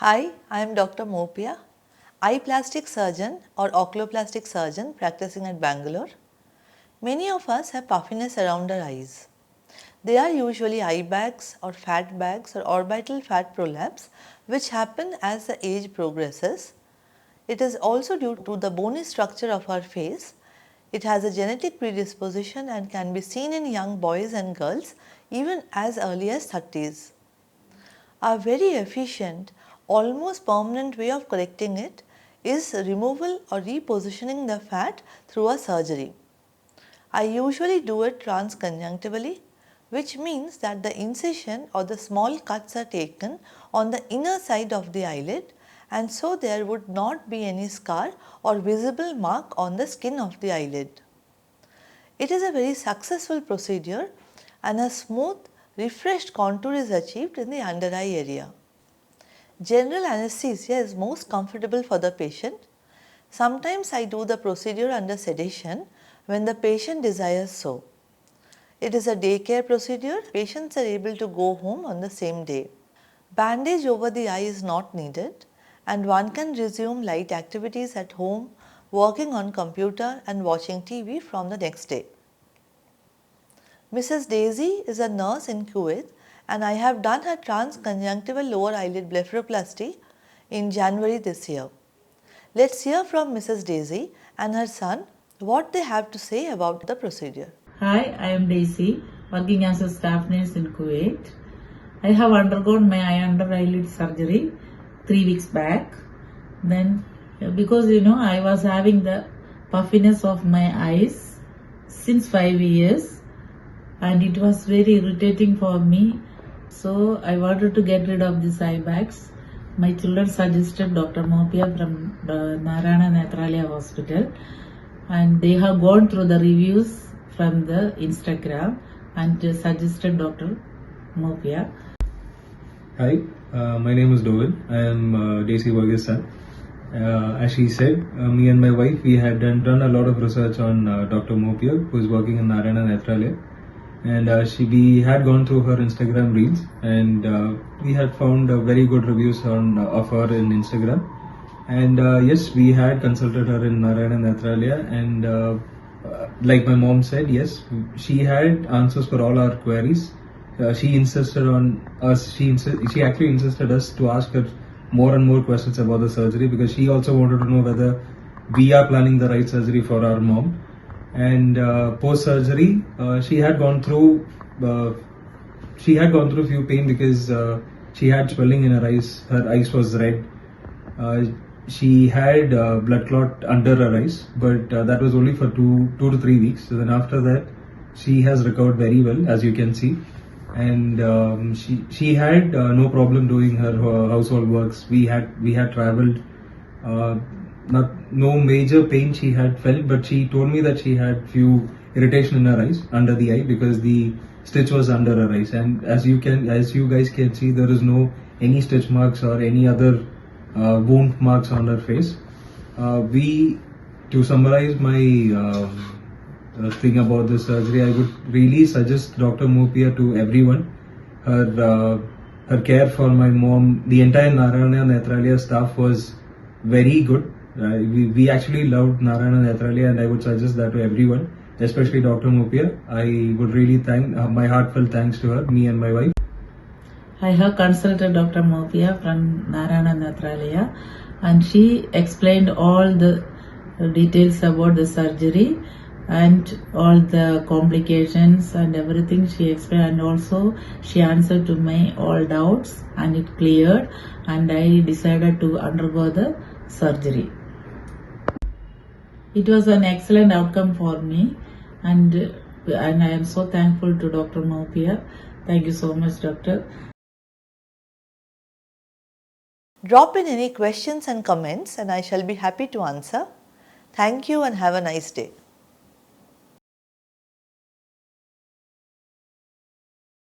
Hi, I am Dr. Moupia, eye plastic surgeon or oculoplastic surgeon practicing at Bangalore. Many of us have puffiness around our eyes. They are usually eye bags or fat bags or orbital fat prolapse which happen as the age progresses. It is also due to the bony structure of our face. It has a genetic predisposition and can be seen in young boys and girls even as early as 30s. A very efficient, almost permanent way of correcting it is removal or repositioning the fat through a surgery. I usually do it transconjunctivally, which means that the incision or the small cuts are taken on the inner side of the eyelid, and so there would not be any scar or visible mark on the skin of the eyelid. It is a very successful procedure and a smooth, refreshed contour is achieved in the under eye area. General anesthesia is most comfortable for the patient. Sometimes I do the procedure under sedation when the patient desires so. It is a daycare procedure. Patients are able to go home on the same day. Bandage over the eye is not needed and one can resume light activities at home, working on computer and watching TV from the next day. Mrs. Daisy is a nurse in Kuwait and I have done her transconjunctival lower eyelid blepharoplasty in January this year. Let's hear from Mrs. Daisy and her son what they have to say about the procedure. Hi, I am Daisy, working as a staff nurse in Kuwait. I have undergone my under eyelid surgery 3 weeks back. Then, because I was having the puffiness of my eyes since 5 years, and it was very irritating for me. So I wanted to get rid of these eye bags. My children suggested Dr. Moupia from the Narayana Nethralaya Hospital, and they have gone through the reviews from the Instagram and suggested Dr. Moupia. Hi, my name is Dovan. I am Daisy Varghese' son. As she said, me and my wife, we had done a lot of research on Dr. Moupia, who is working in Narayana Nethralaya. And we had gone through her Instagram reels, and we had found very good reviews of her in Instagram. And yes, we had consulted her in Narayana Nethralaya, and like my mom said, yes, she had answers for all our queries. She insisted on us. She actually insisted us to ask her more and more questions about the surgery, because she also wanted to know whether we are planning the right surgery for our mom. And post surgery, she had gone through a few pain because she had swelling in her eyes. Her eyes was red. She had blood clot under her eyes, but that was only for 2 to 3 weeks. So then after that, she has recovered very well, as you can see. And she had no problem doing her household works. We had traveled. No major pain she had felt, but she told me that she had few irritation in her eyes, under the eye, because the stitch was under her eyes. And as you guys can see, there is no any stitch marks or any other wound marks on her face. To summarize my thing about this surgery, I would really suggest Dr. Moupia to everyone. Her care for my mom, the entire Narayana Nethralaya staff was very good. We actually loved Narayana Nethralaya, and I would suggest that to everyone, especially Dr. Moupia. I would really thank my heartfelt thanks to her, me and my wife. I have consulted Dr. Moupia from Narayana Nethralaya, and she explained all the details about the surgery and all the complications and everything she explained, and also she answered to my all doubts, and it cleared, and I decided to undergo the surgery. It was an excellent outcome for me, and I am so thankful to Dr. Moupia. Thank you so much, doctor. Drop in any questions and comments and I shall be happy to answer. Thank you and have a nice day.